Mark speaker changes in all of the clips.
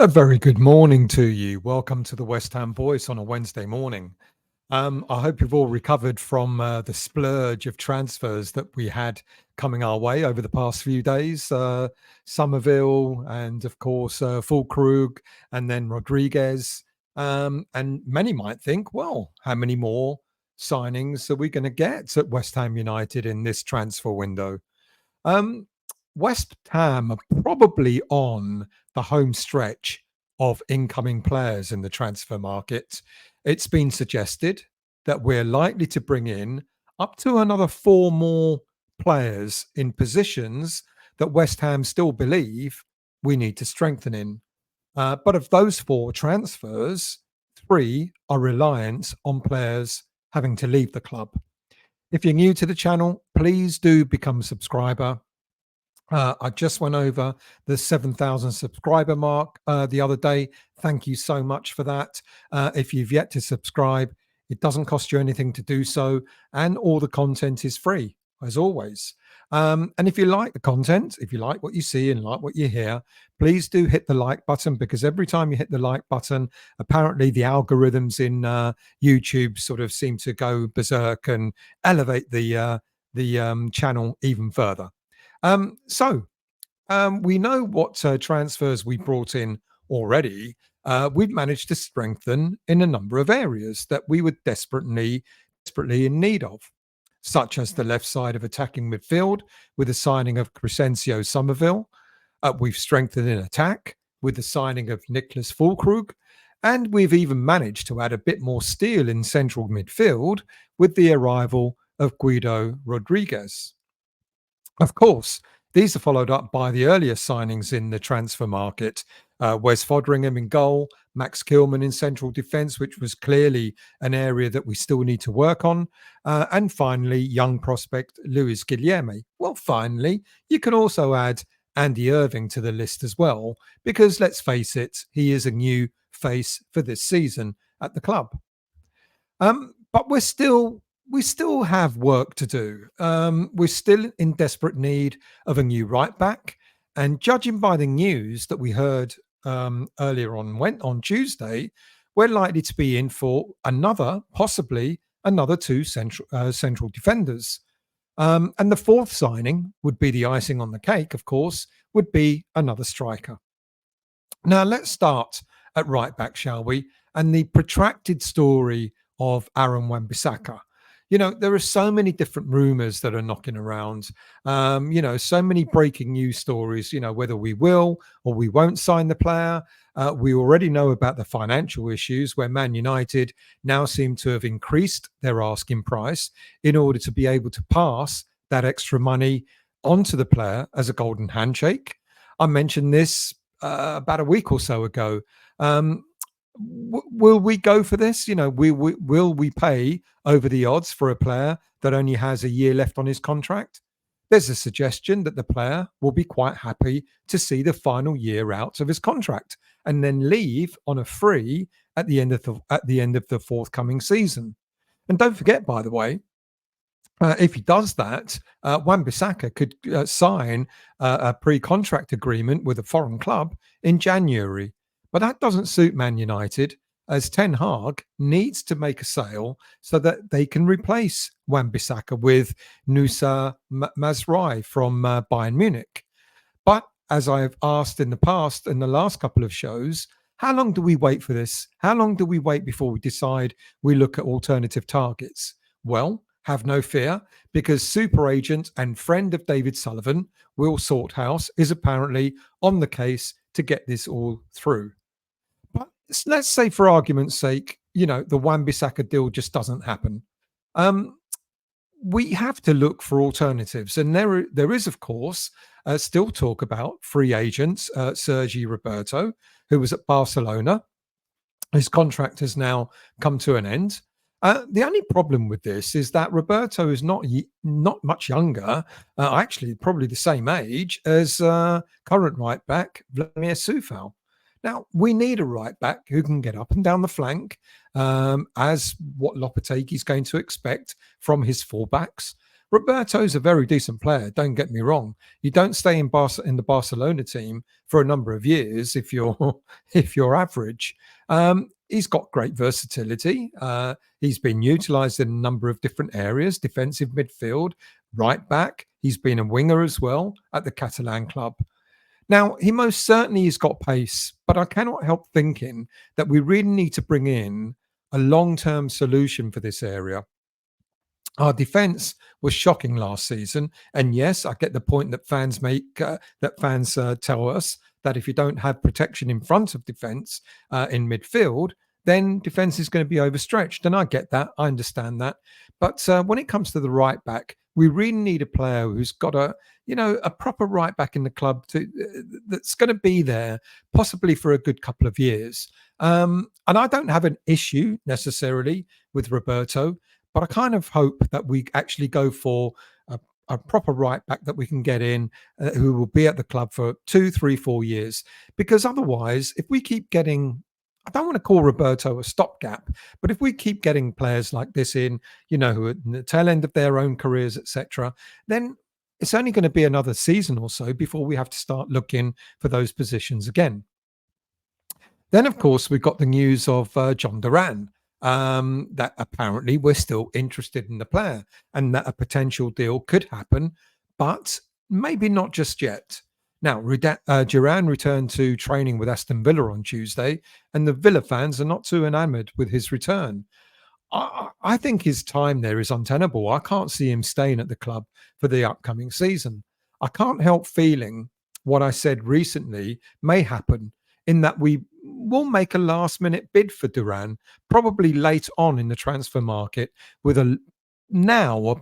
Speaker 1: A very good morning to you. Welcome to the West Ham Voice on a Wednesday morning. I hope you've all recovered from the splurge of transfers that we had coming our way over the past few days. Somerville and, of course, Fulkrug and then Rodriguez. And many might think, well, how many more signings are we going to get at West Ham United in this transfer window? Um, West Ham are probably on the home stretch of incoming players in the transfer market. It's been suggested that we're likely to bring in up to another four more players in positions that West Ham still believe we need to strengthen in. But of those four transfers, three are reliant on players having to leave the club. If you're new to the channel, please do become a subscriber. I just went over the 7,000 subscriber mark the other day. Thank you so much for that. If you've yet to subscribe, it doesn't cost you anything to do so, and all the content is free, as always. And if you like the content, if you like what you see and like what you hear, please do hit the like button, because every time you hit the like button, apparently the algorithms in YouTube sort of seem to go berserk and elevate the channel even further. We know what transfers we brought in already. We've managed to strengthen in a number of areas that we were desperately in need of, such as the left side of attacking midfield with the signing of Crescencio Somerville. We've strengthened in attack with the signing of Nicholas Fulkrug, and we've even managed to add a bit more steel in central midfield with the arrival of Guido Rodriguez. Of course, these are followed up by the earlier signings in the transfer market. Wes Foderingham in goal, Max Kilman in central defence, which was clearly an area that we still need to work on. And finally, young prospect Luis Guilherme. Well, finally, you can also add Andy Irving to the list as well, because let's face it, he is a new face for this season at the club. But we still have work to do. We're still in desperate need of a new right back. And judging by the news that we heard earlier on Tuesday, we're likely to be in for possibly another two central defenders. And the fourth signing would be the icing on the cake, of course, would be another striker. Now, let's start at right back, shall we? And the protracted story of Aaron Wan-Bissaka. You know, there are so many different rumors that are knocking around, so many breaking news stories, whether we will or we won't sign the player. We already know about the financial issues where Man United now seem to have increased their asking price in order to be able to pass that extra money onto the player as a golden handshake. I mentioned this about a week or so ago. Will we go for this? Will we pay over the odds for a player that only has a year left on his contract? There's a suggestion that the player will be quite happy to see the final year out of his contract and then leave on a free at the end of the forthcoming season. And don't forget, by the way, if he does that, Wan-Bissaka could sign a pre-contract agreement with a foreign club in January. But that doesn't suit Man United, as Ten Hag needs to make a sale so that they can replace Wan-Bissaka with Nusa Mazraoui from Bayern Munich. But as I've asked in the past, in the last couple of shows, how long do we wait for this? How long do we wait before we decide we look at alternative targets? Well, have no fear, because super agent and friend of David Sullivan, Will Sorthouse, is apparently on the case to get this all through. But let's say, for argument's sake, the Wan-Bissaka deal just doesn't happen. We have to look for alternatives. And there is, of course, still talk about free agents, Sergi Roberto, who was at Barcelona. His contract has now come to an end. The only problem with this is that Roberto is not much younger, actually probably the same age as current right back Vladimir Coufal. Now, we need a right back who can get up and down the flank, as what Lopetegui is going to expect from his fullbacks. Roberto's a very decent player, don't get me wrong. You don't stay in the Barcelona team for a number of years if you're if you're average. He's got great versatility. He's been utilised in a number of different areas: defensive midfield, right back. He's been a winger as well at the Catalan club. Now, he most certainly has got pace, but I cannot help thinking that we really need to bring in a long-term solution for this area. Our defense was shocking last season, and yes, I get the point that fans tell us that if you don't have protection in front of defense in midfield, then defense is going to be overstretched, and I get that, I understand that. But when it comes to the right back, we really need a player who's got a proper right back in the club that's going to be there possibly for a good couple of years. And I don't have an issue necessarily with Roberto, but I kind of hope that we actually go for a, a proper right back that we can get in, who will be at the club for 2, 3, 4 years. Because otherwise, if we keep getting, I don't want to call Roberto a stopgap, but if we keep getting players like this in, who are at the tail end of their own careers, etc., then it's only going to be another season or so before we have to start looking for those positions again. Then, of course, we've got the news of John Duran, that apparently we're still interested in the player and that a potential deal could happen, but maybe not just yet. Now, Duran returned to training with Aston Villa on Tuesday, and the Villa fans are not too enamoured with his return. I think his time there is untenable. I can't see him staying at the club for the upcoming season. I can't help feeling what I said recently may happen, in that we will make a last minute bid for Duran, probably late on in the transfer market, with a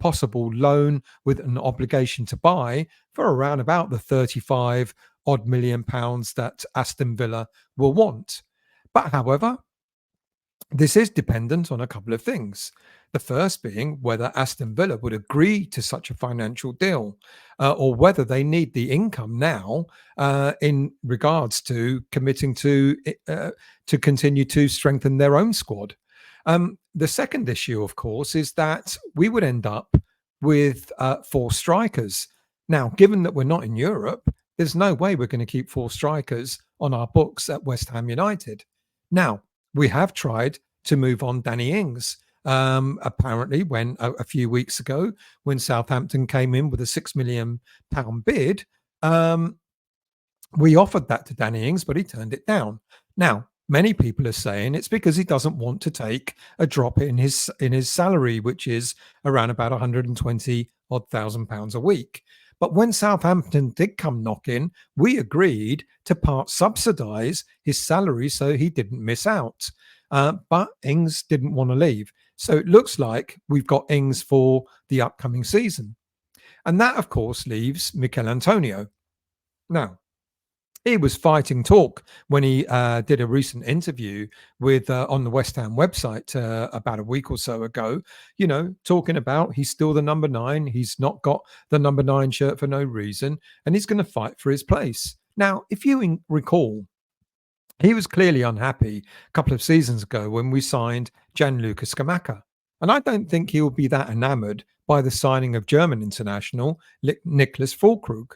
Speaker 1: possible loan with an obligation to buy for around about the 35 odd million pounds that Aston Villa will want. But however, this is dependent on a couple of things. The first being whether Aston Villa would agree to such a financial deal, or whether they need the income now in regards to committing to continue to strengthen their own squad. The second issue, of course, is that we would end up with four strikers. Now, given that we're not in Europe, there's no way we're going to keep four strikers on our books at West Ham United. Now, we have tried to move on Danny Ings. Apparently, when a few weeks ago, when Southampton came in with a £6 million bid, we offered that to Danny Ings, but he turned it down. Now, many people are saying it's because he doesn't want to take a drop in his salary, which is around about 120 odd thousand pounds a week. But when Southampton did come knocking, we agreed to part subsidise his salary so he didn't miss out. But Ings didn't want to leave. So it looks like we've got Ings for the upcoming season. And that, of course, leaves Mikel Antonio. Now, he was fighting talk when he did a recent interview with on the West Ham website about a week or so ago. Talking about he's still the number 9. He's not got the number 9 shirt for no reason, and he's going to fight for his place. Now, if you recall, he was clearly unhappy a couple of seasons ago when we signed Gianluca Scamacca, and I don't think he will be that enamoured by the signing of German international Nicholas Füllkrug.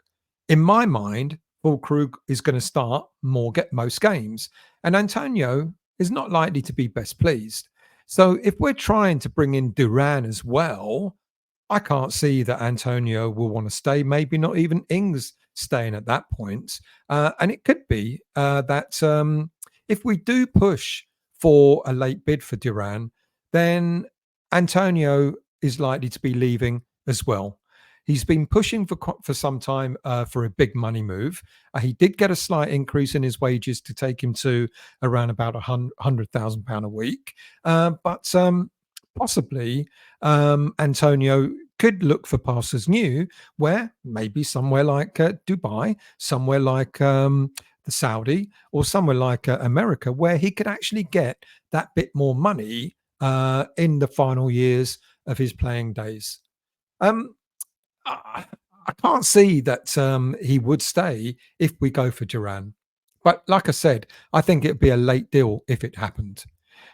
Speaker 1: In my mind, Füllkrug is going to start get most games, and Antonio is not likely to be best pleased. So if we're trying to bring in Duran as well, I can't see that Antonio will want to stay. Maybe not even Ings staying at that point. And it could be that if we do push for a late bid for Duran, then Antonio is likely to be leaving as well. He's been pushing for some time for a big money move. He did get a slight increase in his wages to take him to around about £100,000 a week. But possibly Antonio could look for pastures new, where maybe somewhere like Dubai, somewhere like the Saudi, or somewhere like America, where he could actually get that bit more money in the final years of his playing days. I can't see that he would stay if we go for Duran. But like I said, I think it'd be a late deal if it happened.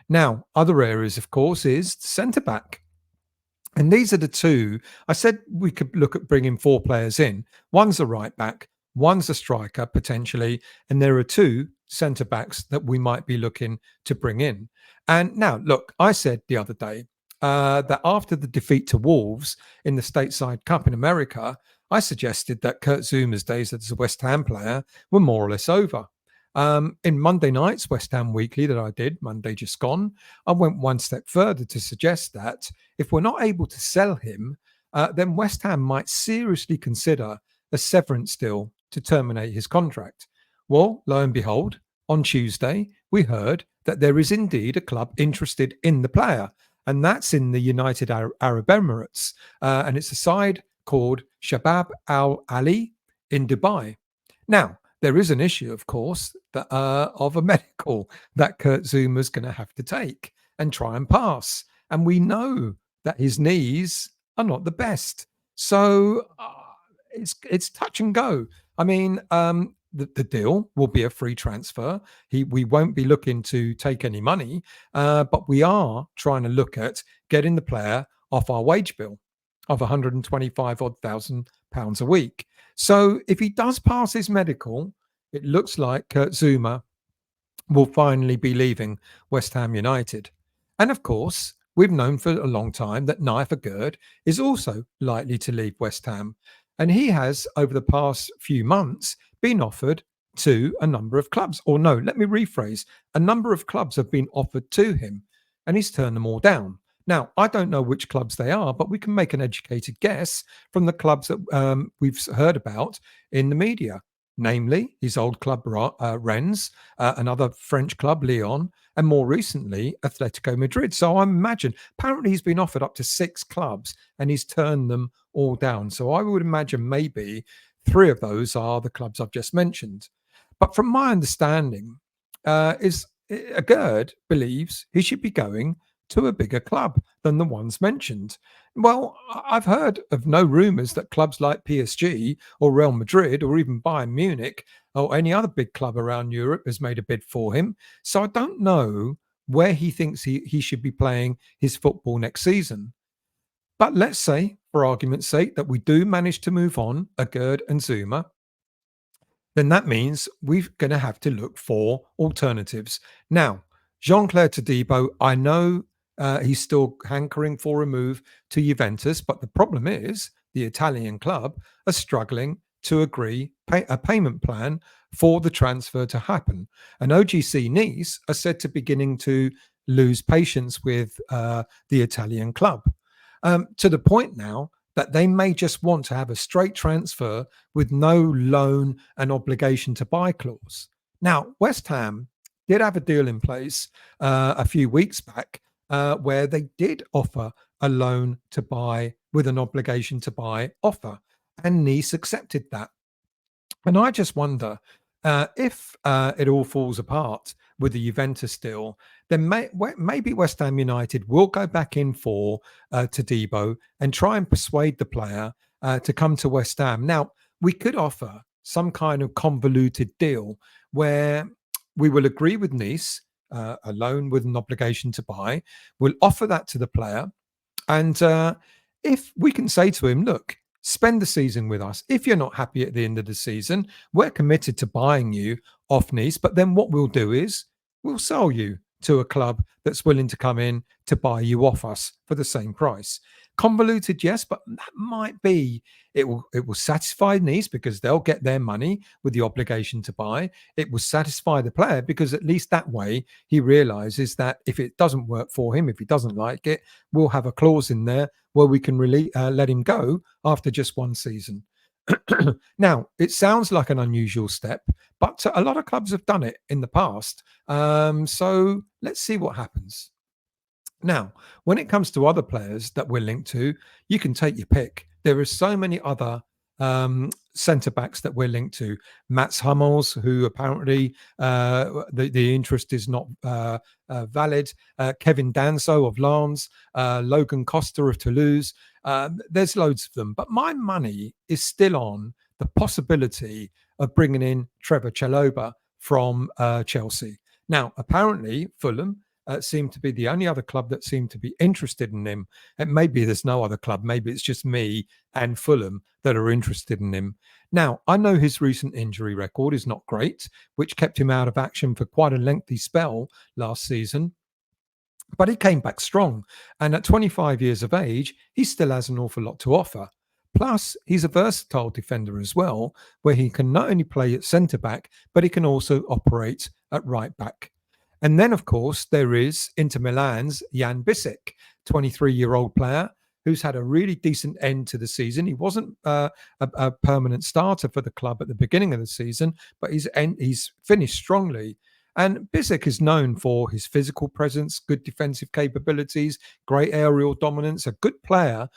Speaker 1: Now, other areas, of course, is centre back. And these are the two. I said we could look at bringing four players in. One's a right back, one's a striker potentially, and there are two centre backs that we might be looking to bring in. And now, look, I said the other day that after the defeat to Wolves in the Stateside Cup in America, I suggested that Kurt Zuma's days as a West Ham player were more or less over. In Monday night's West Ham Weekly that I did, Monday just gone, I went one step further to suggest that if we're not able to sell him, then West Ham might seriously consider a severance deal to terminate his contract. Well, lo and behold, on Tuesday, we heard that there is indeed a club interested in the player, and that's in the United Arab Emirates. And it's a side called Shabab Al Ali in Dubai. Now, there is an issue, of course, that of a medical that Kurt Zuma's going to have to take and try and pass. And we know that his knees are not the best. So it's touch and go. I mean, the deal will be a free transfer. We won't be looking to take any money, but we are trying to look at getting the player off our wage bill of 125 odd thousand pounds a week. So if he does pass his medical, it looks like Kurt Zuma will finally be leaving West Ham United. And of course, we've known for a long time that Naifer Gerd is also likely to leave West Ham. And he has, over the past few months, been offered to a number of clubs. Or no, let me rephrase. A number of clubs have been offered to him, and he's turned them all down. Now, I don't know which clubs they are, but we can make an educated guess from the clubs that we've heard about in the media, namely his old club, Rennes, another French club, Lyon, and more recently, Atletico Madrid. So I imagine, apparently, he's been offered up to 6 clubs and he's turned them all down. So I would imagine maybe 3 of those are the clubs I've just mentioned. But from my understanding, is Gerd believes he should be going to a bigger club than the ones mentioned. Well, I've heard of no rumours that clubs like PSG or Real Madrid or even Bayern Munich or any other big club around Europe has made a bid for him. So I don't know where he thinks he should be playing his football next season. But let's say, for argument's sake, that we do manage to move on Gerd and Zuma, then that means we're going to have to look for alternatives. Now, Jean-Claire Todibo, I know he's still hankering for a move to Juventus, but the problem is the Italian club are struggling to agree a payment plan for the transfer to happen. And OGC Nice are said to beginning to lose patience with the Italian club, to the point now that they may just want to have a straight transfer with no loan and obligation to buy clause. Now, West Ham did have a deal in place a few weeks back where they did offer a loan to buy with an obligation to buy offer, and Nice accepted that. And I just wonder if it all falls apart with the Juventus deal, then maybe West Ham United will go back in for Todibo and try and persuade the player to come to West Ham. Now, we could offer some kind of convoluted deal where we will agree with Nice, a loan with an obligation to buy. We'll offer that to the player. And if we can say to him, look, spend the season with us. If you're not happy at the end of the season, we're committed to buying you off Nice. But then what we'll do is we'll sell you to a club that's willing to come in to buy you off us for the same price. Convoluted, yes, but that might be it will satisfy Nice because they'll get their money with the obligation to buy. It will satisfy the player because at least that way he realizes that if it doesn't work for him, if he doesn't like it, we'll have a clause in there where we can really let him go after just one season. Now, it sounds like an unusual step, but a lot of clubs have done it in the past. So let's see what happens. Now, when it comes to other players that we're linked to, you can take your pick. There are so many other centre backs that we're linked to. Mats Hummels, who apparently the interest is not valid. Kevin Danso of Lens, Logan Costa of Toulouse. There's loads of them. But my money is still on the possibility of bringing in Trevor Chalobah from Chelsea. Now, apparently, Fulham seem to be the only other club that seem to be interested in him. And maybe there's no other club. Maybe it's just me and Fulham that are interested in him. Now, I know his recent injury record is not great, which kept him out of action for quite a lengthy spell last season. But he came back strong. And at 25 years of age, he still has an awful lot to offer. Plus, he's a versatile defender as well, where he can not only play at centre back, but he can also operate at right back. And then, of course, there is Inter Milan's Jan Bissek, 23-year-old player who's had a really decent end to the season. He wasn't a permanent starter for the club at the beginning of the season, but he's finished strongly. And Bissek is known for his physical presence, good defensive capabilities, great aerial dominance, a good player,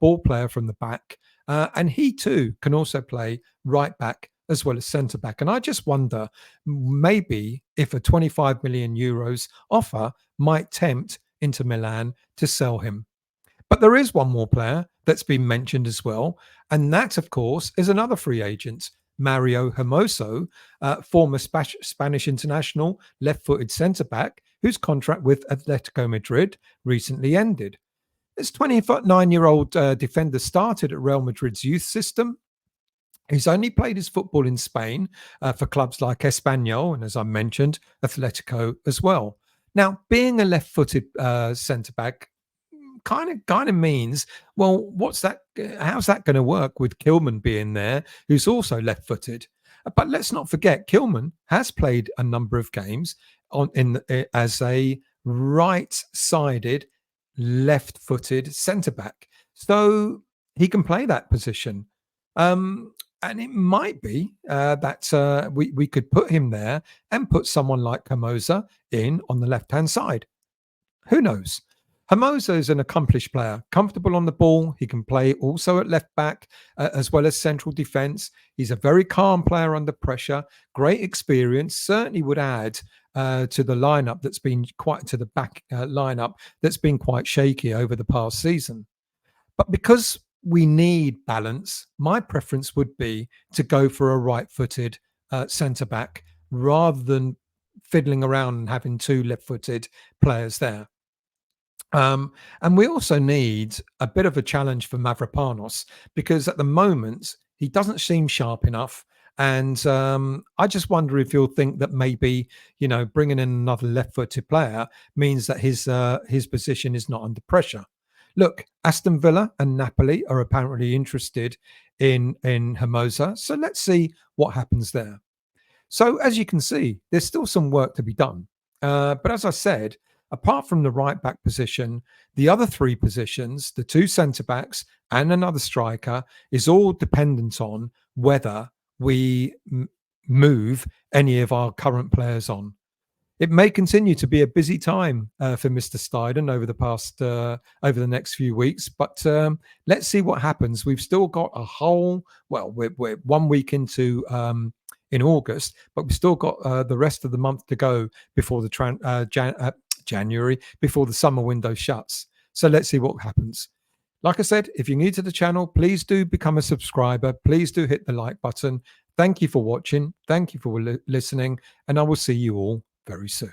Speaker 1: ball player from the back. And he too can also play right back as well as centre back. And I just wonder maybe if a 25 million euros offer might tempt Inter Milan to sell him. But there is one more player that's been mentioned as well. And that, of course, is another free agent, Mario Hermoso, former Spanish international, left-footed centre-back, whose contract with Atletico Madrid recently ended. This 29-year-old defender started at Real Madrid's youth system. He's only played his football in Spain for clubs like Espanyol and, as I mentioned, Atletico as well. Now, being a left-footed centre-back kind of means, well, what's that? How's that going to work with Kilman being there, who's also left-footed? But let's not forget, Kilman has played a number of games as a right-sided, left-footed centre-back, so he can play that position. And it might be that we could put him there and put someone like Hermoso in on the left-hand side. Who knows? Hermoso is an accomplished player, comfortable on the ball. He can play also at left back as well as central defence. He's a very calm player under pressure, great experience, certainly would add to the lineup that's been to the back lineup that's been quite shaky over the past season. But because we need balance, my preference would be to go for a right-footed centre back rather than fiddling around and having two left-footed players there. And we also need a bit of a challenge for Mavropanos because at the moment he doesn't seem sharp enough. And I just wonder if you'll think that maybe, bringing in another left-footed player means that his position is not under pressure. Look, Aston Villa and Napoli are apparently interested in Hermoso. So let's see what happens there. So as you can see, there's still some work to be done. But as I said, apart from the right back position, the other three positions, the two centre backs and another striker, is all dependent on whether we move any of our current players on. It may continue to be a busy time for Mr. Steidten over the next few weeks, but let's see what happens. We've still got we're 1 week into in August, but we've still got the rest of the month to go before the January, before the summer window shuts. So let's see what happens. Like I said, if you're new to the channel, please do become a subscriber. Please do hit the like button. Thank you for watching. Thank you for listening, and I will see you all very soon.